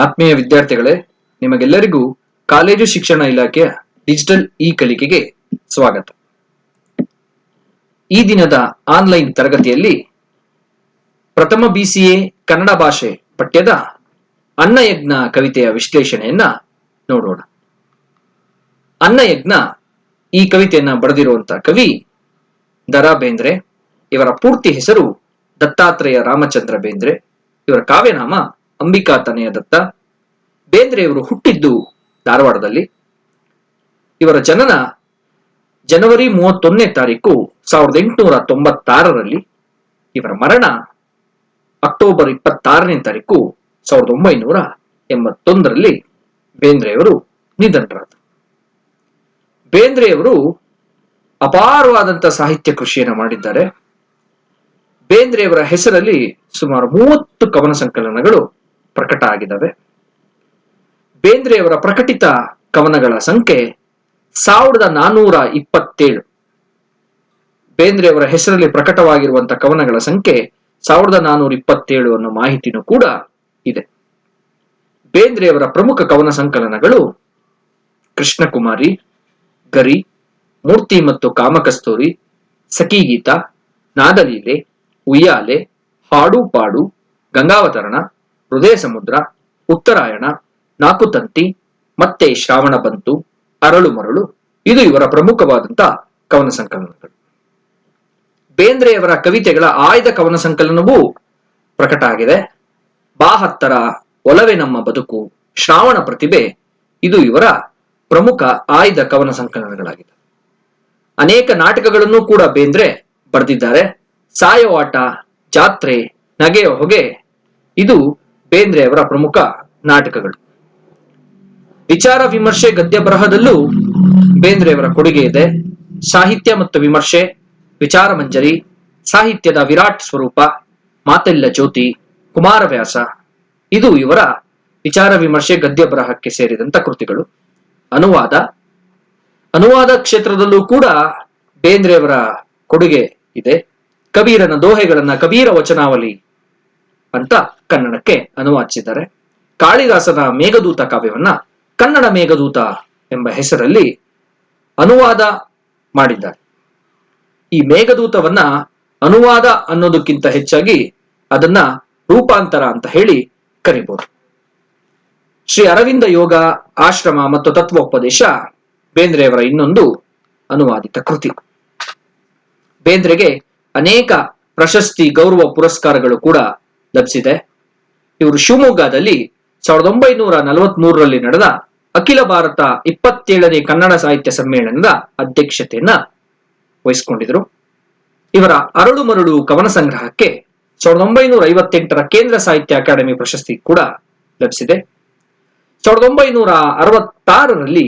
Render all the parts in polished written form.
ಆತ್ಮೀಯ ವಿದ್ಯಾರ್ಥಿಗಳೇ, ನಿಮಗೆಲ್ಲರಿಗೂ ಕಾಲೇಜು ಶಿಕ್ಷಣ ಇಲಾಖೆಯ ಡಿಜಿಟಲ್ ಕಲಿಕೆಗೆ ಸ್ವಾಗತ. ಈ ದಿನದ ಆನ್ಲೈನ್ ತರಗತಿಯಲ್ಲಿ ಪ್ರಥಮ BCA ಕನ್ನಡ ಭಾಷೆ ಪಠ್ಯದ ಅನ್ನಯಜ್ಞ ಕವಿತೆಯ ವಿಶ್ಲೇಷಣೆಯನ್ನ ನೋಡೋಣ. ಅನ್ನಯಜ್ಞ ಈ ಕವಿತೆಯನ್ನ ಬರೆದಿರುವಂತಹ ಕವಿ ದ.ರಾ. ಬೇಂದ್ರೆ. ಇವರ ಪೂರ್ತಿ ಹೆಸರು ದತ್ತಾತ್ರೇಯ ರಾಮಚಂದ್ರ ಬೇಂದ್ರೆ. ಇವರ ಕಾವ್ಯನಾಮ ಅಂಬಿಕಾ ತನಯ ದತ್ತ. ಬೇಂದ್ರೆಯವರು ಹುಟ್ಟಿದ್ದು ಧಾರವಾಡದಲ್ಲಿ. ಇವರ ಜನನ ಜನವರಿ 31ನೇ ತಾರೀಕು 1896ರಲ್ಲಿ. ಇವರ ಮರಣ ಅಕ್ಟೋಬರ್ 26ನೇ ತಾರೀಕು 1981ರಲ್ಲಿ ಬೇಂದ್ರೆಯವರು ನಿಧನರಾದರು. ಬೇಂದ್ರೆಯವರು ಅಪಾರವಾದಂತ ಸಾಹಿತ್ಯ ಕೃಷಿಯನ್ನು ಮಾಡಿದ್ದಾರೆ. ಬೇಂದ್ರೆಯವರ ಹೆಸರಲ್ಲಿ ಸುಮಾರು 30 ಕವನ ಸಂಕಲನಗಳು ಪ್ರಕಟ ಆಗಿದ್ದಾವೆ. ಬೇಂದ್ರೆಯವರ ಪ್ರಕಟಿತ ಕವನಗಳ ಸಂಖ್ಯೆ 1427. ಬೇಂದ್ರೆಯವರ ಹೆಸರಲ್ಲಿ ಪ್ರಕಟವಾಗಿರುವಂತಹ ಕವನಗಳ ಸಂಖ್ಯೆ 1427 ಅನ್ನೋ ಮಾಹಿತಿನೂ ಕೂಡ ಇದೆ. ಬೇಂದ್ರೆಯವರ ಪ್ರಮುಖ ಕವನ ಸಂಕಲನಗಳು ಕೃಷ್ಣಕುಮಾರಿ, ಗರಿ, ಮೂರ್ತಿ ಮತ್ತು ಕಾಮಕಸ್ತೂರಿ, ಸಖೀಗೀತ, ನಾದಲೀಲೆ, ಉಯ್ಯಾಲೆ, ಹಾಡು ಪಾಡು, ಗಂಗಾವತರಣ, ಹೃದಯ ಸಮುದ್ರ, ಉತ್ತರಾಯಣ, ನಾಕುತಂತಿ, ಮತ್ತೆ ಶ್ರಾವಣ ಬಂತು, ಅರಳು ಮರಳು. ಇದು ಇವರ ಪ್ರಮುಖವಾದಂತಹ ಕವನ ಸಂಕಲನಗಳು. ಬೇಂದ್ರೆಯವರ ಕವಿತೆಗಳ ಆಯ್ದ ಕವನ ಸಂಕಲನವೂ ಪ್ರಕಟ ಆಗಿದೆ. ಬಾಹತ್ತರ, ಒಲವೆ ನಮ್ಮ ಬದುಕು, ಶ್ರಾವಣ ಪ್ರತಿಭೆ ಇದು ಇವರ ಪ್ರಮುಖ ಆಯ್ದ ಕವನ ಸಂಕಲನಗಳಾಗಿದೆ. ಅನೇಕ ನಾಟಕಗಳನ್ನು ಕೂಡ ಬೇಂದ್ರೆ ಬರೆದಿದ್ದಾರೆ. ಸಾಯವಾಟ, ಜಾತ್ರೆ, ನಗೆಯ ಹೊಗೆ ಇದು ಬೇಂದ್ರೆಯವರ ಪ್ರಮುಖ ನಾಟಕಗಳು. ವಿಚಾರ ವಿಮರ್ಶೆ ಗದ್ಯ ಬರಹದಲ್ಲೂ ಬೇಂದ್ರೆಯವರ ಕೊಡುಗೆ ಇದೆ. ಸಾಹಿತ್ಯ ಮತ್ತು ವಿಮರ್ಶೆ, ವಿಚಾರ ಮಂಜರಿ, ಸಾಹಿತ್ಯದ ವಿರಾಟ್ ಸ್ವರೂಪ, ಮಾತೆಲ್ಲ ಜ್ಯೋತಿ, ಕುಮಾರವ್ಯಾಸ ಇದು ಇವರ ವಿಚಾರ ವಿಮರ್ಶೆ ಗದ್ಯ ಬರಹಕ್ಕೆ ಸೇರಿದಂತ ಕೃತಿಗಳು. ಅನುವಾದ ಕ್ಷೇತ್ರದಲ್ಲೂ ಕೂಡ ಬೇಂದ್ರೆಯವರ ಕೊಡುಗೆ ಇದೆ. ಕಬೀರನ ದೋಹೆಗಳನ್ನ ಕಬೀರ ವಚನಾವಲಿ ಅಂತ ಕನ್ನಡಕ್ಕೆ ಅನುವಾದಿಸಿದ್ದಾರೆ. ಕಾಳಿದಾಸನ ಮೇಘದೂತ ಕಾವ್ಯವನ್ನ ಕನ್ನಡ ಮೇಘದೂತ ಎಂಬ ಹೆಸರಲ್ಲಿ ಅನುವಾದ ಮಾಡಿದ್ದಾರೆ. ಈ ಮೇಘದೂತವನ್ನ ಅನುವಾದ ಅನ್ನೋದಕ್ಕಿಂತ ಹೆಚ್ಚಾಗಿ ಅದನ್ನ ರೂಪಾಂತರ ಅಂತ ಹೇಳಿ ಕರಿಬಹುದು. ಶ್ರೀ ಅರವಿಂದ ಯೋಗ ಆಶ್ರಮ ಮತ್ತು ತತ್ವೋಪದೇಶ ಬೇಂದ್ರೆಯವರ ಇನ್ನೊಂದು ಅನುವಾದಿತ ಕೃತಿ. ಬೇಂದ್ರೆಗೆ ಅನೇಕ ಪ್ರಶಸ್ತಿ, ಗೌರವ, ಪುರಸ್ಕಾರಗಳು ಕೂಡ ಲಭಿಸಿದೆ. ಇವರು ಶಿವಮೊಗ್ಗದಲ್ಲಿ 1943ರಲ್ಲಿ ನಡೆದ ಅಖಿಲ ಭಾರತ 27ನೇ ಕನ್ನಡ ಸಾಹಿತ್ಯ ಸಮ್ಮೇಳನದ ಅಧ್ಯಕ್ಷತೆಯನ್ನ ವಹಿಸಿಕೊಂಡಿದ್ರು. ಇವರ ಅರಳು ಮರಳು ಕವನ ಸಂಗ್ರಹಕ್ಕೆ 1958ರ ಕೇಂದ್ರ ಸಾಹಿತ್ಯ ಅಕಾಡೆಮಿ ಪ್ರಶಸ್ತಿ ಕೂಡ ಲಭಿಸಿದೆ. 1966ರಲ್ಲಿ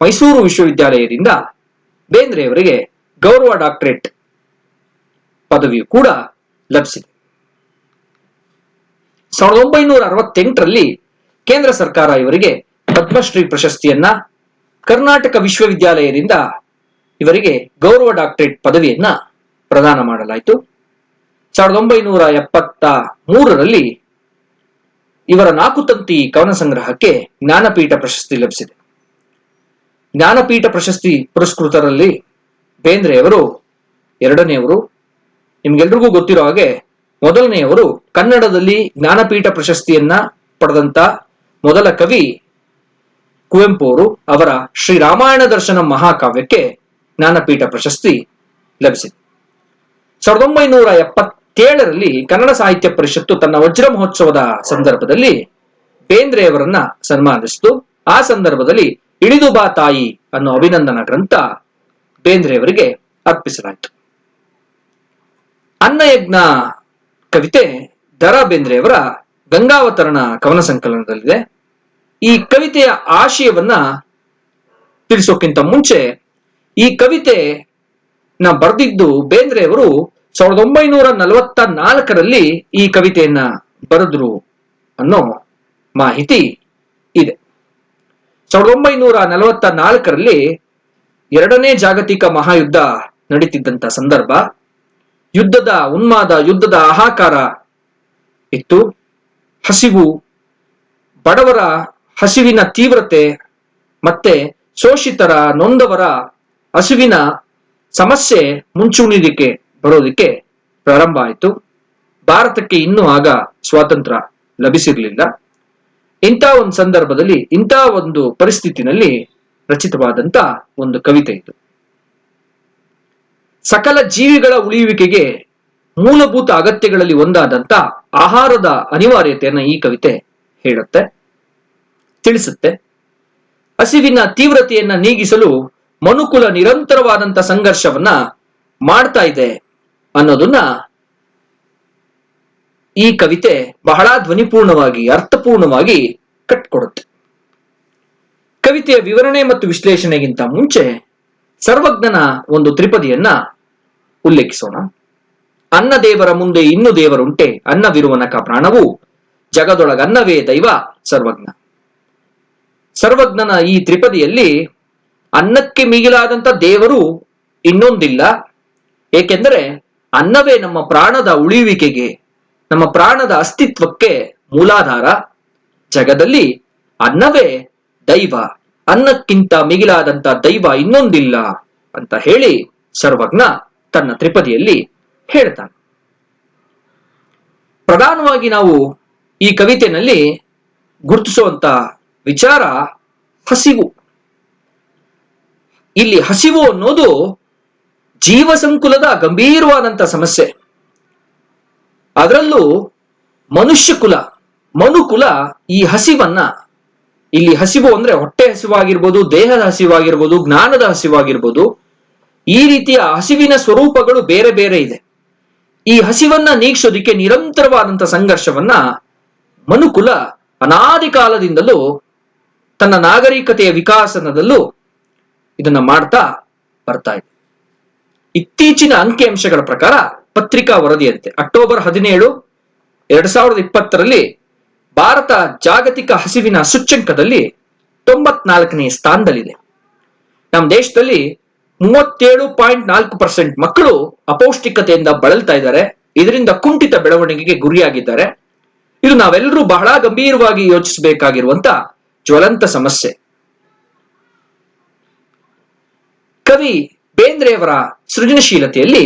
ಮೈಸೂರು ವಿಶ್ವವಿದ್ಯಾಲಯದಿಂದ ಬೇಂದ್ರೆಯವರಿಗೆ ಗೌರವ ಡಾಕ್ಟರೇಟ್ ಪದವಿಯು ಕೂಡ ಲಭಿಸಿದೆ. 1968ರಲ್ಲಿ ಕೇಂದ್ರ ಸರ್ಕಾರ ಇವರಿಗೆ ಪದ್ಮಶ್ರೀ ಪ್ರಶಸ್ತಿಯನ್ನ, ಕರ್ನಾಟಕ ವಿಶ್ವವಿದ್ಯಾಲಯದಿಂದ ಇವರಿಗೆ ಗೌರವ ಡಾಕ್ಟರೇಟ್ ಪದವಿಯನ್ನ ಪ್ರದಾನ ಮಾಡಲಾಯಿತು. 1973ರಲ್ಲಿ ಇವರ ನಾಕುತಂತಿ ಕವನ ಸಂಗ್ರಹಕ್ಕೆ ಜ್ಞಾನಪೀಠ ಪ್ರಶಸ್ತಿ ಲಭಿಸಿದೆ. ಜ್ಞಾನಪೀಠ ಪ್ರಶಸ್ತಿ ಪುರಸ್ಕೃತರಲ್ಲಿ ಬೇಂದ್ರೆಯವರು ಎರಡನೆಯವರು. ನಿಮ್ಗೆಲ್ರಿಗೂ ಗೊತ್ತಿರೋ ಹಾಗೆ ಮೊದಲನೆಯವರು ಕನ್ನಡದಲ್ಲಿ ಜ್ಞಾನಪೀಠ ಪ್ರಶಸ್ತಿಯನ್ನ ಪಡೆದಂತ ಮೊದಲ ಕವಿ ಕುವೆಂಪು ಅವರು. ಅವರ ಶ್ರೀರಾಮಾಯಣ ದರ್ಶನ ಮಹಾಕಾವ್ಯಕ್ಕೆ ಜ್ಞಾನಪೀಠ ಪ್ರಶಸ್ತಿ ಲಭಿಸಿದೆ. 1977ರಲ್ಲಿ ಕನ್ನಡ ಸಾಹಿತ್ಯ ಪರಿಷತ್ತು ತನ್ನ ವಜ್ರ ಮಹೋತ್ಸವದ ಸಂದರ್ಭದಲ್ಲಿ ಬೇಂದ್ರೆಯವರನ್ನ ಸನ್ಮಾನಿಸಿತು. ಆ ಸಂದರ್ಭದಲ್ಲಿ ಇಳಿದು ಬಾ ತಾಯಿ ಅನ್ನೋ ಅಭಿನಂದನಾ ಗ್ರಂಥ ಬೇಂದ್ರೆಯವರಿಗೆ ಅರ್ಪಿಸಲಾಯಿತು. ಅನ್ನಯಜ್ಞ ಕವಿತೆ ದ.ರಾ. ಬೇಂದ್ರೆಯವರ ಗಂಗಾವತರಣ ಕವನ ಸಂಕಲನದಲ್ಲಿದೆ. ಈ ಕವಿತೆಯ ಆಶಯವನ್ನ ತಿಳಿಸೋಕ್ಕಿಂತ ಮುಂಚೆ ಈ ಕವಿತೆನ ಬರೆದಿದ್ದು ಬೇಂದ್ರೆಯವರು 1944ರಲ್ಲಿ ಈ ಕವಿತೆಯನ್ನ ಬರೆದ್ರು ಅನ್ನೋ ಮಾಹಿತಿ ಇದೆ. 1944ರಲ್ಲಿ ಎರಡನೇ ಜಾಗತಿಕ ಮಹಾಯುದ್ಧ ನಡೀತಿದ್ದಂತ ಸಂದರ್ಭ. ಯುದ್ಧದ ಉನ್ಮಾದ, ಯುದ್ಧದ ಹಾಹಾಕಾರ ಇತ್ತು. ಹಸಿವು, ಬಡವರ ಹಸಿವಿನ ತೀವ್ರತೆ ಮತ್ತೆ ಶೋಷಿತರ ನೊಂದವರ ಹಸಿವಿನ ಸಮಸ್ಯೆ ಮುಂಚೂಣಿಗೆ ಬರೋದಕ್ಕೆ ಪ್ರಾರಂಭ ಆಯಿತು. ಭಾರತಕ್ಕೆ ಇನ್ನೂ ಆಗ ಸ್ವಾತಂತ್ರ್ಯ ಲಭಿಸಿರಲಿಲ್ಲ. ಇಂಥ ಒಂದು ಸಂದರ್ಭದಲ್ಲಿ, ಇಂಥ ಒಂದು ಪರಿಸ್ಥಿತಿನಲ್ಲಿ ರಚಿತವಾದಂತ ಒಂದು ಕವಿತೆ ಇದು. ಸಕಲ ಜೀವಿಗಳ ಉಳಿಯುವಿಕೆಗೆ ಮೂಲಭೂತ ಅಗತ್ಯಗಳಲ್ಲಿ ಒಂದಾದಂತ ಆಹಾರದ ಅನಿವಾರ್ಯತೆಯನ್ನ ಈ ಕವಿತೆ ಹೇಳುತ್ತೆ, ತಿಳಿಸುತ್ತೆ. ಹಸಿವಿನ ತೀವ್ರತೆಯನ್ನ ನೀಗಿಸಲು ಮನುಕುಲ ನಿರಂತರವಾದಂತ ಸಂಘರ್ಷವನ್ನ ಮಾಡ್ತಾ ಇದೆ ಅನ್ನೋದನ್ನ ಈ ಕವಿತೆ ಬಹಳ ಧ್ವನಿಪೂರ್ಣವಾಗಿ, ಅರ್ಥಪೂರ್ಣವಾಗಿ ಕಟ್ಕೊಡುತ್ತೆ. ಕವಿತೆಯ ವಿವರಣೆ ಮತ್ತು ವಿಶ್ಲೇಷಣೆಗಿಂತ ಮುಂಚೆ ಸರ್ವಜ್ಞನ ಒಂದು ತ್ರಿಪದಿಯನ್ನ ಉಲ್ಲೇಖಿಸೋಣ. ಅನ್ನ ದೇವರ ಮುಂದೆ ಇನ್ನು ದೇವರುಂಟೆ, ಅನ್ನವಿರುವನಕ ಪ್ರಾಣವು, ಜಗದೊಳಗನ್ನವೇ ದೈವ ಸರ್ವಜ್ಞ. ಸರ್ವಜ್ಞನ ಈ ತ್ರಿಪದಿಯಲ್ಲಿ ಅನ್ನಕ್ಕೆ ಮಿಗಿಲಾದಂತ ದೇವರು ಇನ್ನೊಂದಿಲ್ಲ. ಏಕೆಂದರೆ ಅನ್ನವೇ ನಮ್ಮ ಪ್ರಾಣದ ಉಳಿಯುವಿಕೆಗೆ, ನಮ್ಮ ಪ್ರಾಣದ ಅಸ್ತಿತ್ವಕ್ಕೆ ಮೂಲಾಧಾರ. ಜಗದಲ್ಲಿ ಅನ್ನವೇ ದೈವ, ಅನ್ನಕ್ಕಿಂತ ಮಿಗಿಲಾದಂತ ದೈವ ಇನ್ನೊಂದಿಲ್ಲ ಅಂತ ಹೇಳಿ ಸರ್ವಜ್ಞ ತನ್ನ ತ್ರಿಪದಿಯಲ್ಲಿ ಹೇಳ್ತಾನೆ. ಪ್ರಧಾನವಾಗಿ ನಾವು ಈ ಕವಿತೆಯಲ್ಲಿ ಗುರುತಿಸುವಂತ ವಿಚಾರ ಹಸಿವು. ಇಲ್ಲಿ ಹಸಿವು ಅನ್ನೋದು ಜೀವ ಸಂಕುಲದ ಗಂಭೀರವಾದಂತ ಸಮಸ್ಯೆ. ಅದರಲ್ಲೂ ಮನುಕುಲ ಈ ಹಸಿವನ್ನ, ಇಲ್ಲಿ ಹಸಿವು ಅಂದ್ರೆ ಹೊಟ್ಟೆ ಹಸಿವಾಗಿರ್ಬೋದು, ದೇಹದ ಹಸಿವಾಗಿರ್ಬೋದು, ಜ್ಞಾನದ ಹಸಿವಾಗಿರ್ಬೋದು, ಈ ರೀತಿಯ ಹಸಿವಿನ ಸ್ವರೂಪಗಳು ಬೇರೆ ಬೇರೆ ಇದೆ. ಈ ಹಸಿವನ್ನ ನೀಗಿಸೋದಿಕ್ಕೆ ನಿರಂತರವಾದಂತ ಸಂಘರ್ಷವನ್ನ ಮನುಕುಲ ಅನಾದಿ ಕಾಲದಿಂದಲೂ ತನ್ನ ನಾಗರಿಕತೆಯ ವಿಕಾಸನದಲ್ಲೂ ಇದನ್ನ ಮಾಡ್ತಾ ಬರ್ತಾ ಇದೆ. ಇತ್ತೀಚಿನ ಅಂಕಿಅಂಶಗಳ ಪ್ರಕಾರ ಪತ್ರಿಕಾ ವರದಿಯಂತೆ ಅಕ್ಟೋಬರ್ 17, 2020ರಲ್ಲಿ ಭಾರತ ಜಾಗತಿಕ ಹಸಿವಿನ ಸೂಚ್ಯಂಕದಲ್ಲಿ 94ನೇ ಸ್ಥಾನದಲ್ಲಿದೆ. ನಮ್ಮ ದೇಶದಲ್ಲಿ 37.4% ಮಕ್ಕಳು ಅಪೌಷ್ಟಿಕತೆಯಿಂದ ಬಳಲ್ತಾ ಇದ್ದಾರೆ. ಇದರಿಂದ ಕುಂಠಿತ ಬೆಳವಣಿಗೆಗೆ ಗುರಿಯಾಗಿದ್ದಾರೆ. ಇದು ನಾವೆಲ್ಲರೂ ಬಹಳ ಗಂಭೀರವಾಗಿ ಯೋಚಿಸಬೇಕಾಗಿರುವಂತ ಜ್ವಲಂತ ಸಮಸ್ಯೆ. ಕವಿ ಬೇಂದ್ರೆಯವರ ಸೃಜನಶೀಲತೆಯಲ್ಲಿ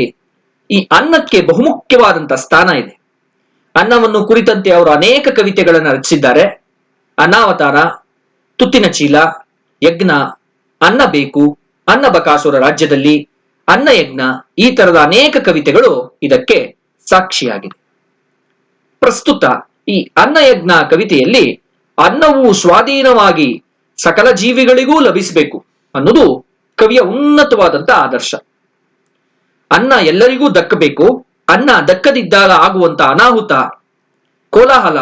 ಈ ಅನ್ನಕ್ಕೆ ಬಹುಮುಖ್ಯವಾದಂತ ಸ್ಥಾನ ಇದೆ. ಅನ್ನವನ್ನು ಕುರಿತಂತೆ ಅವರು ಅನೇಕ ಕವಿತೆಗಳನ್ನು ರಚಿಸಿದ್ದಾರೆ. ಅನಾವತಾರ, ತುತ್ತಿನ ಚೀಲ, ಯಜ್ಞ, ಅನ್ನ ಬೇಕು, ಅನ್ನ ಬಕಾಸುರ ರಾಜ್ಯದಲ್ಲಿ, ಅನ್ನ ಯಜ್ಞ, ಈ ತರದ ಅನೇಕ ಕವಿತೆಗಳು ಇದಕ್ಕೆ ಸಾಕ್ಷಿಯಾಗಿದೆ. ಪ್ರಸ್ತುತ ಈ ಅನ್ನ ಯಜ್ಞ ಕವಿತೆಯಲ್ಲಿ ಅನ್ನವು ಸ್ವಾಧೀನವಾಗಿ ಸಕಲ ಜೀವಿಗಳಿಗೂ ಲಭಿಸಬೇಕು ಅನ್ನೋದು ಕವಿಯ ಉನ್ನತವಾದಂತ ಆದರ್ಶ. ಅನ್ನ ಎಲ್ಲರಿಗೂ ದಕ್ಕಬೇಕು. ಅನ್ನ ದಕ್ಕದಿದ್ದಾಗ ಆಗುವಂತ ಅನಾಹುತ, ಕೋಲಾಹಲ,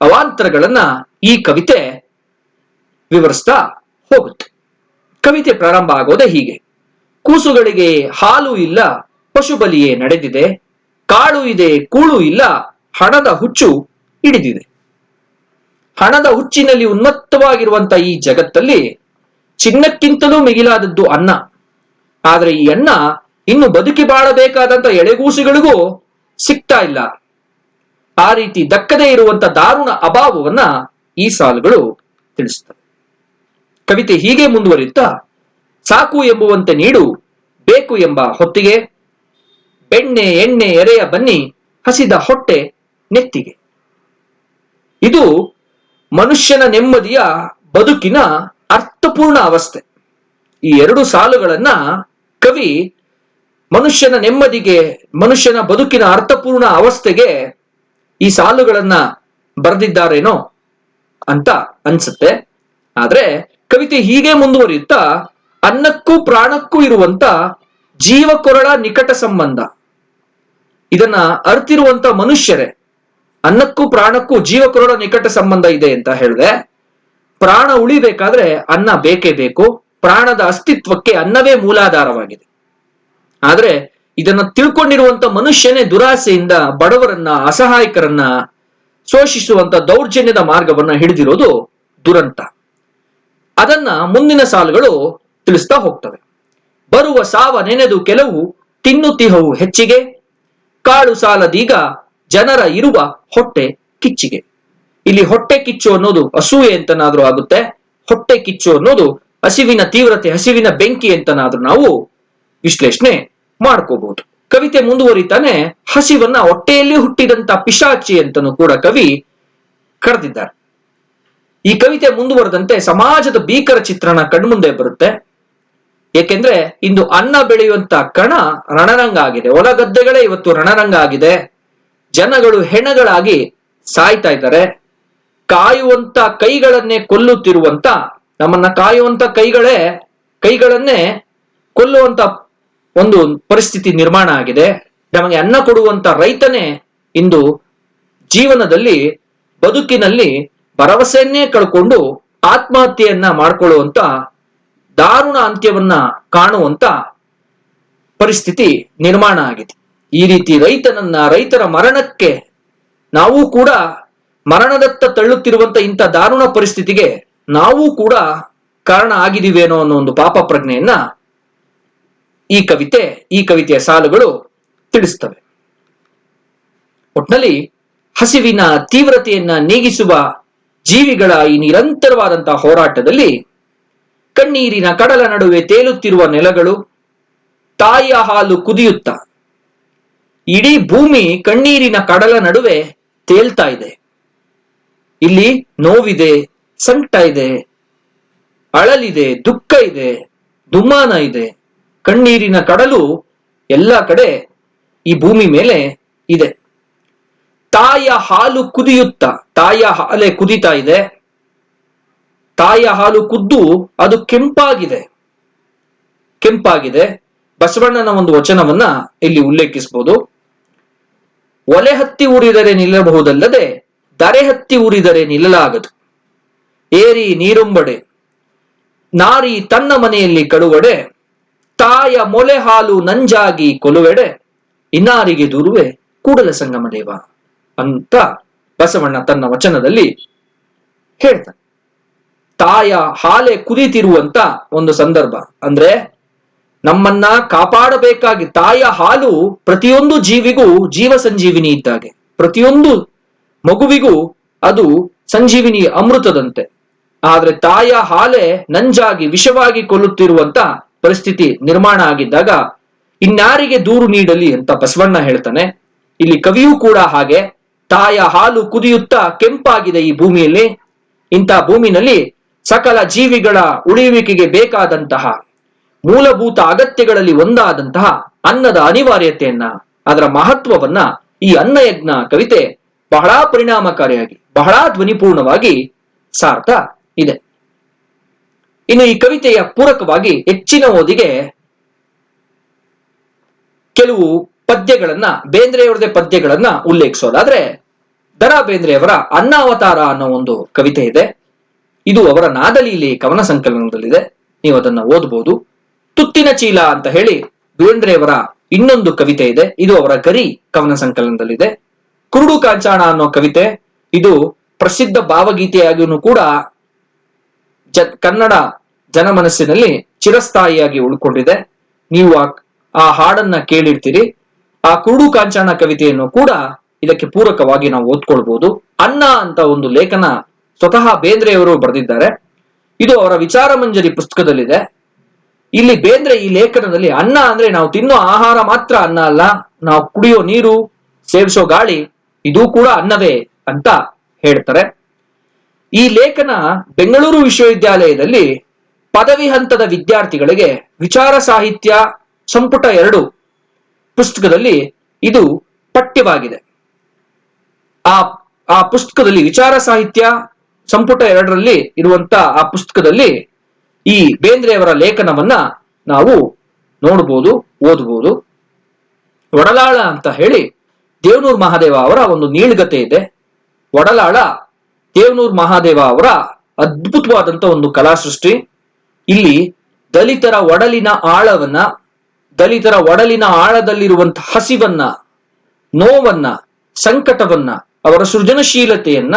ಅವಾಂತರಗಳನ್ನ ಈ ಕವಿತೆ ವಿವರಿಸ್ತಾ ಹೋಗುತ್ತೆ. ಕವಿತೆ ಪ್ರಾರಂಭ ಆಗೋದೇ ಹೀಗೆ: ಕೂಸುಗಳಿಗೆ ಹಾಲು ಇಲ್ಲ, ಪಶುಬಲಿಯೇ ನಡೆದಿದೆ, ಕಾಳು ಇದೆ ಕೂಳು ಇಲ್ಲ, ಹಣದ ಹುಚ್ಚು ಹಿಡಿದಿದೆ. ಹಣದ ಹುಚ್ಚಿನಲ್ಲಿ ಉನ್ಮತ್ತವಾಗಿರುವಂತ ಈ ಜಗತ್ತಲ್ಲಿ ಚಿನ್ನಕ್ಕಿಂತಲೂ ಮಿಗಿಲಾದದ್ದು ಅನ್ನ. ಆದ್ರೆ ಈ ಅನ್ನ ಇನ್ನು ಬದುಕಿ ಬಾಳಬೇಕಾದಂತ ಎಳೆಗೂಸುಗಳಿಗೂ ಸಿಗ್ತಾ ಇಲ್ಲ. ಆ ರೀತಿ ದಕ್ಕದೇ ಇರುವಂತ ದಾರುಣ ಅಭಾವವನ್ನ ಈ ಸಾಲುಗಳು ತಿಳಿಸುತ್ತವೆ. ಕವಿತೆ ಹೀಗೆ ಮುಂದುವರಿಯುತ್ತಾ, ಸಾಕು ಎಂಬುವಂತೆ ನೀಡು, ಬೇಕು ಎಂಬ ಹೊತ್ತಿಗೆ, ಬೆಣ್ಣೆ ಎಣ್ಣೆ ಎರೆಯ ಬನ್ನಿ, ಹಸಿದ ಹೊಟ್ಟೆ ನೆತ್ತಿಗೆ. ಇದು ಮನುಷ್ಯನ ನೆಮ್ಮದಿಯ ಬದುಕಿನ ಅರ್ಥಪೂರ್ಣ ಅವಸ್ಥೆ. ಈ ಎರಡು ಸಾಲುಗಳನ್ನ ಕವಿ ಮನುಷ್ಯನ ನೆಮ್ಮದಿಗೆ, ಮನುಷ್ಯನ ಬದುಕಿನ ಅರ್ಥಪೂರ್ಣ ಅವಸ್ಥೆಗೆ ಈ ಸಾಲುಗಳನ್ನ ಬರೆದಿದ್ದಾರೇನೋ ಅಂತ ಅನ್ಸುತ್ತೆ. ಆದ್ರೆ ಕವಿತೆ ಹೀಗೆ ಮುಂದುವರಿಯುತ್ತಾ, ಅನ್ನಕ್ಕೂ ಪ್ರಾಣಕ್ಕೂ ಇರುವಂತ ಜೀವಕೊರಳ ನಿಕಟ ಸಂಬಂಧ, ಇದನ್ನ ಅರ್ತಿರುವಂತ ಮನುಷ್ಯರೇ. ಅನ್ನಕ್ಕೂ ಪ್ರಾಣಕ್ಕೂ ಜೀವಕೊರಳ ನಿಕಟ ಸಂಬಂಧ ಇದೆ ಅಂತ ಹೇಳಿದೆ. ಪ್ರಾಣ ಉಳಿಬೇಕಾದ್ರೆ ಅನ್ನ ಬೇಕೇ ಬೇಕು. ಪ್ರಾಣದ ಅಸ್ತಿತ್ವಕ್ಕೆ ಅನ್ನವೇ ಮೂಲಾಧಾರವಾಗಿದೆ. ಆದ್ರೆ ಇದನ್ನ ತಿಳ್ಕೊಂಡಿರುವಂತ ಮನುಷ್ಯನೇ ದುರಾಸೆಯಿಂದ ಬಡವರನ್ನ, ಅಸಹಾಯಕರನ್ನ ಶೋಷಿಸುವಂತ ದೌರ್ಜನ್ಯದ ಮಾರ್ಗವನ್ನ ಹಿಡಿದಿರೋದು ದುರಂತ. ಅದನ್ನ ಮುಂದಿನ ಸಾಲುಗಳು ತಿಳಿಸ್ತಾ ಹೋಗ್ತವೆ. ಬರುವ ಸಾವ ನೆನೆದು ಕೆಲವು ತಿನ್ನುತ್ತಿಹವು ಹೆಚ್ಚಿಗೆ, ಕಾಳು ಸಾಲದೀಗ ಜನರ ಇರುವ ಹೊಟ್ಟೆ ಕಿಚ್ಚಿಗೆ. ಇಲ್ಲಿ ಹೊಟ್ಟೆ ಕಿಚ್ಚು ಅನ್ನೋದು ಅಸೂಯೆ ಅಂತನಾದ್ರೂ ಆಗುತ್ತೆ, ಹೊಟ್ಟೆ ಕಿಚ್ಚು ಅನ್ನೋದು ಹಸಿವಿನ ತೀವ್ರತೆ, ಹಸಿವಿನ ಬೆಂಕಿ ಅಂತನಾದ್ರೂ ನಾವು ವಿಶ್ಲೇಷಣೆ ಮಾಡ್ಕೋಬಹುದು. ಕವಿತೆ ಮುಂದುವರಿತಾನೆ ಹಸಿವನ್ನ ಹೊಟ್ಟೆಯಲ್ಲಿ ಹುಟ್ಟಿದಂತ ಪಿಶಾಚಿ ಅಂತನೂ ಕೂಡ ಕವಿ ಕರೆದಿದ್ದಾರೆ. ಈ ಕವಿತೆ ಮುಂದುವರೆದಂತೆ ಸಮಾಜದ ಭೀಕರ ಚಿತ್ರಣ ಕಣ್ಮುಂದೆ ಬರುತ್ತೆ. ಏಕೆಂದ್ರೆ ಇಂದು ಅನ್ನ ಬೆಳೆಯುವಂತ ಕಣ ರಣರಂಗ ಆಗಿದೆ, ಹೊಲ ಗದ್ದೆಗಳೇ ಇವತ್ತು ರಣರಂಗ ಆಗಿದೆ. ಜನಗಳು ಹೆಣಗಳಾಗಿ ಸಾಯ್ತಾ ಇದ್ದಾರೆ. ಕಾಯುವಂತ ಕೈಗಳನ್ನೇ ಕೊಲ್ಲುತ್ತಿರುವಂತ, ನಮ್ಮನ್ನ ಕಾಯುವಂತ ಕೈಗಳನ್ನೇ ಕೊಲ್ಲುವಂತ ಒಂದು ಪರಿಸ್ಥಿತಿ ನಿರ್ಮಾಣ ಆಗಿದೆ. ನಮಗೆ ಅನ್ನ ಕೊಡುವಂತ ರೈತನೇ ಇಂದು ಜೀವನದಲ್ಲಿ, ಬದುಕಿನಲ್ಲಿ ಭರವಸೆಯನ್ನೇ ಕಳ್ಕೊಂಡು ಆತ್ಮಹತ್ಯೆಯನ್ನ ಮಾಡ್ಕೊಳ್ಳುವಂತ ದಾರುಣ ಅಂತ್ಯವನ್ನ ಕಾಣುವಂತ ಪರಿಸ್ಥಿತಿ ನಿರ್ಮಾಣ ಆಗಿದೆ. ಈ ರೀತಿ ರೈತರ ಮರಣಕ್ಕೆ ನಾವು ಕೂಡ ಮರಣದತ್ತ ತಳ್ಳುತ್ತಿರುವಂತ ಇಂಥ ದಾರುಣ ಪರಿಸ್ಥಿತಿಗೆ ನಾವು ಕೂಡ ಕಾರಣ ಆಗಿದೀವೇನೋ ಅನ್ನೋ ಒಂದು ಪಾಪ ಪ್ರಜ್ಞೆಯನ್ನ ಈ ಕವಿತೆಯ ಸಾಲುಗಳು ತಿಳಿಸ್ತವೆ. ಒಟ್ನಲ್ಲಿ ಹಸಿವಿನ ತೀವ್ರತೆಯನ್ನ ನೀಗಿಸುವ ಜೀವಿಗಳ ಈ ನಿರಂತರವಾದಂತಹ ಹೋರಾಟದಲ್ಲಿ ಕಣ್ಣೀರಿನ ಕಡಲ ನಡುವೆ ತೇಲುತ್ತಿರುವ ನೆಲಗಳು, ತಾಯಿಯ ಹಾಲು ಕುದಿಯುತ್ತ ಇಡೀ ಭೂಮಿ ಕಣ್ಣೀರಿನ ಕಡಲ ನಡುವೆ ತೇಲ್ತಾ ಇದೆ. ಇಲ್ಲಿ ನೋವಿದೆ, ಸಂಕಟ ಇದೆ, ಅಳಲಿದೆ, ದುಃಖ ಇದೆ, ದುಮ್ಮಾನ ಇದೆ. ಕಣ್ಣೀರಿನ ಕಡಲು ಎಲ್ಲ ಕಡೆ ಈ ಭೂಮಿ ಮೇಲೆ ಇದೆ. ತಾಯಿಯ ಹಾಲು ಕುದಿಯುತ್ತ, ತಾಯಿಯ ಹಾಲೆ ಕುದಿತಾ ಇದೆ. ತಾಯಿಯ ಹಾಲು ಕುದ್ದು ಅದು ಕೆಂಪಾಗಿದೆ. ಬಸವಣ್ಣನ ಒಂದು ವಚನವನ್ನ ಇಲ್ಲಿ ಉಲ್ಲೇಖಿಸಬಹುದು. ಒಲೆ ಹತ್ತಿ ಉರಿದರೆ ನಿಲ್ಲಬಹುದಲ್ಲದೆ ದರೆ ಹತ್ತಿ ಉರಿದರೆ ನಿಲ್ಲಲಾಗದು. ಏರಿ ನೀರುಂಬಡೆ ನಾರಿ ತನ್ನ ಮನೆಯಲ್ಲಿ ಕಡುವಡೆ, ತಾಯ ಮೊಲೆ ಹಾಲು ನಂಜಾಗಿ ಕೊಲುವೆಡೆ, ಇನ್ನಾರಿಗೆ ದೂರುವೆ ಕೂಡಲ ಸಂಗಮ ದೇವ ಅಂತ ಬಸವಣ್ಣ ತನ್ನ ವಚನದಲ್ಲಿ ಹೇಳ್ತಾನೆ. ತಾಯ ಹಾಲೆ ಕುದಿತಿರುವಂತ ಒಂದು ಸಂದರ್ಭ ಅಂದ್ರೆ ನಮ್ಮನ್ನ ಕಾಪಾಡಬೇಕಾಗಿ ತಾಯ ಹಾಲು ಪ್ರತಿಯೊಂದು ಜೀವಿಗೂ ಜೀವ ಸಂಜೀವಿನಿ ಇದ್ದಾಗೆ, ಪ್ರತಿಯೊಂದು ಮಗುವಿಗೂ ಅದು ಸಂಜೀವಿನಿ ಅಮೃತದಂತೆ. ಆದ್ರೆ ತಾಯ ಹಾಲೆ ನಂಜಾಗಿ ವಿಷವಾಗಿ ಕೊಲ್ಲುತ್ತಿರುವಂತ ಪರಿಸ್ಥಿತಿ ನಿರ್ಮಾಣ ಆಗಿದ್ದಾಗ ಇನ್ಯಾರಿಗೆ ದೂರು ನೀಡಲಿ ಅಂತ ಬಸವಣ್ಣ ಹೇಳ್ತಾನೆ. ಇಲ್ಲಿ ಕವಿಯೂ ಕೂಡ ಹಾಗೆ, ತಾಯ ಹಾಲು ಕುದಿಯುತ್ತಾ ಕೆಂಪಾಗಿದೆ ಈ ಭೂಮಿಯಲ್ಲಿ. ಇಂಥ ಭೂಮಿನಲ್ಲಿ ಸಕಲ ಜೀವಿಗಳ ಉಳಿಯುವಿಕೆಗೆ ಬೇಕಾದಂತಹ ಮೂಲಭೂತ ಅಗತ್ಯಗಳಲ್ಲಿ ಒಂದಾದಂತಹ ಅನ್ನದ ಅನಿವಾರ್ಯತೆಯನ್ನ, ಅದರ ಮಹತ್ವವನ್ನ ಈ ಅನ್ನಯಜ್ಞ ಕವಿತೆ ಬಹಳ ಪರಿಣಾಮಕಾರಿಯಾಗಿ, ಬಹಳ ಧ್ವನಿಪೂರ್ಣವಾಗಿ ಸಾರ್ತಾ ಇದೆ. ಇನ್ನು ಈ ಕವಿತೆಯ ಪೂರಕವಾಗಿ ಹೆಚ್ಚಿನ ಓದಿಗೆ ಕೆಲವು ಪದ್ಯಗಳನ್ನ, ಬೇಂದ್ರೆಯವರದೇ ಪದ್ಯಗಳನ್ನ ಉಲ್ಲೇಖಿಸೋದಾದ್ರೆ ದ.ರಾ ಬೇಂದ್ರೆಯವರ ಅನ್ನಾವತಾರ ಅನ್ನೋ ಒಂದು ಕವಿತೆ ಇದೆ. ಇದು ಅವರ ನಾದಲೀಲಿ ಕವನ ಸಂಕಲನದಲ್ಲಿದೆ, ನೀವು ಅದನ್ನ ಓದಬಹುದು. ತುತ್ತಿನ ಚೀಲ ಅಂತ ಹೇಳಿ ಬೇಂದ್ರೆಯವರ ಇನ್ನೊಂದು ಕವಿತೆ ಇದೆ, ಇದು ಅವರ ಗರಿ ಕವನ ಸಂಕಲನದಲ್ಲಿದೆ. ಕುರುಡು ಕಾಂಚಾಣ ಅನ್ನೋ ಕವಿತೆ, ಇದು ಪ್ರಸಿದ್ಧ ಭಾವಗೀತೆಯಾಗಿಯೂ ಕೂಡ ಕನ್ನಡ ಜನಮನಸ್ಸಿನಲ್ಲಿ ಚಿರಸ್ಥಾಯಿಯಾಗಿ ಉಳ್ಕೊಂಡಿದೆ. ನೀವು ಆ ಹಾಡನ್ನ ಕೇಳಿರ್ತೀರಿ. ಆ ಕುರುಡು ಕಾಂಚಾಣ ಕವಿತೆಯನ್ನು ಕೂಡ ಇದಕ್ಕೆ ಪೂರಕವಾಗಿ ನಾವು ಓದ್ಕೊಳ್ಬಹುದು. ಅನ್ನ ಅಂತ ಒಂದು ಲೇಖನ ಸ್ವತಃ ಬೇಂದ್ರೆಯವರು ಬರೆದಿದ್ದಾರೆ. ಇದು ಅವರ ವಿಚಾರ ಮಂಜರಿ ಪುಸ್ತಕದಲ್ಲಿದೆ. ಇಲ್ಲಿ ಬೇಂದ್ರೆ ಈ ಲೇಖನದಲ್ಲಿ ಅನ್ನ ಅಂದ್ರೆ ನಾವು ತಿನ್ನೋ ಆಹಾರ ಮಾತ್ರ ಅನ್ನ ಅಲ್ಲ, ನಾವು ಕುಡಿಯೋ ನೀರು, ಸೇವಿಸೋ ಗಾಳಿ, ಇದು ಕೂಡ ಅನ್ನವೇ ಅಂತ ಹೇಳ್ತಾರೆ. ಈ ಲೇಖನ ಬೆಂಗಳೂರು ವಿಶ್ವವಿದ್ಯಾಲಯದಲ್ಲಿ ಪದವಿ ಹಂತದ ವಿದ್ಯಾರ್ಥಿಗಳಿಗೆ ವಿಚಾರ ಸಾಹಿತ್ಯ ಸಂಪುಟ 2 ಪುಸ್ತಕದಲ್ಲಿ ಇದು ಪಠ್ಯವಾಗಿದೆ. ಆ ಪುಸ್ತಕದಲ್ಲಿ ವಿಚಾರ ಸಾಹಿತ್ಯ ಸಂಪುಟ 2ರಲ್ಲಿ ಇರುವಂತ ಆ ಪುಸ್ತಕದಲ್ಲಿ ಈ ಬೇಂದ್ರೆಯವರ ಲೇಖನವನ್ನ ನಾವು ನೋಡಬಹುದು, ಓದಬಹುದು. ಒಡಲಾಳ ಅಂತ ಹೇಳಿ ದೇವನೂರು ಮಹಾದೇವ ಅವರ ಒಂದು ನೀಳ್ಗತೆ ಇದೆ. ಒಡಲಾಳ ದೇವನೂರು ಮಹಾದೇವ ಅವರ ಅದ್ಭುತವಾದಂತ ಒಂದು ಕಲಾ ಸೃಷ್ಟಿ. ಇಲ್ಲಿ ದಲಿತರ ಒಡಲಿನ ಆಳವನ್ನ, ದಲಿತರ ಒಡಲಿನ ಆಳದಲ್ಲಿರುವಂತಹ ಹಸಿವನ್ನ, ನೋವನ್ನ, ಸಂಕಟವನ್ನ, ಅವರ ಸೃಜನಶೀಲತೆಯನ್ನ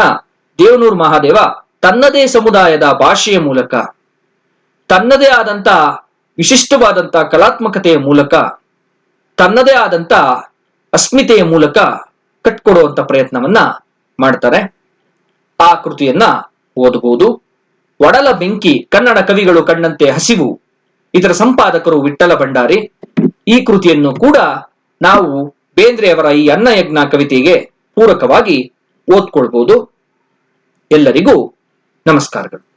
ದೇವನೂರು ಮಹಾದೇವ ತನ್ನದೇ ಸಮುದಾಯದ ಭಾಷೆಯ ಮೂಲಕ, ತನ್ನದೇ ಆದಂತ ವಿಶಿಷ್ಟವಾದಂತ ಕಲಾತ್ಮಕತೆಯ ಮೂಲಕ, ತನ್ನದೇ ಆದಂತ ಅಸ್ಮಿತೆಯ ಮೂಲಕ ಕಟ್ಕೊಡುವಂತ ಪ್ರಯತ್ನವನ್ನ ಮಾಡ್ತಾರೆ. ಆ ಕೃತಿಯನ್ನ ಓದಬಹುದು. ಒಡಲ ಬೆಂಕಿ ಕನ್ನಡ ಕವಿಗಳು ಕಂಡಂತೆ ಹಸಿವು, ಇದರ ಸಂಪಾದಕರು ವಿಠ್ಠಲ ಭಂಡಾರಿ. ಈ ಕೃತಿಯನ್ನು ಕೂಡ ನಾವು ಬೇಂದ್ರೆಯವರ ಈ ಅನ್ನಯಜ್ಞ ಕವಿತೆಗೆ ಪೂರಕವಾಗಿ ಓದ್ಕೊಳ್ಬಹುದು. ಎಲ್ಲರಿಗೂ ನಮಸ್ಕಾರಗಳು.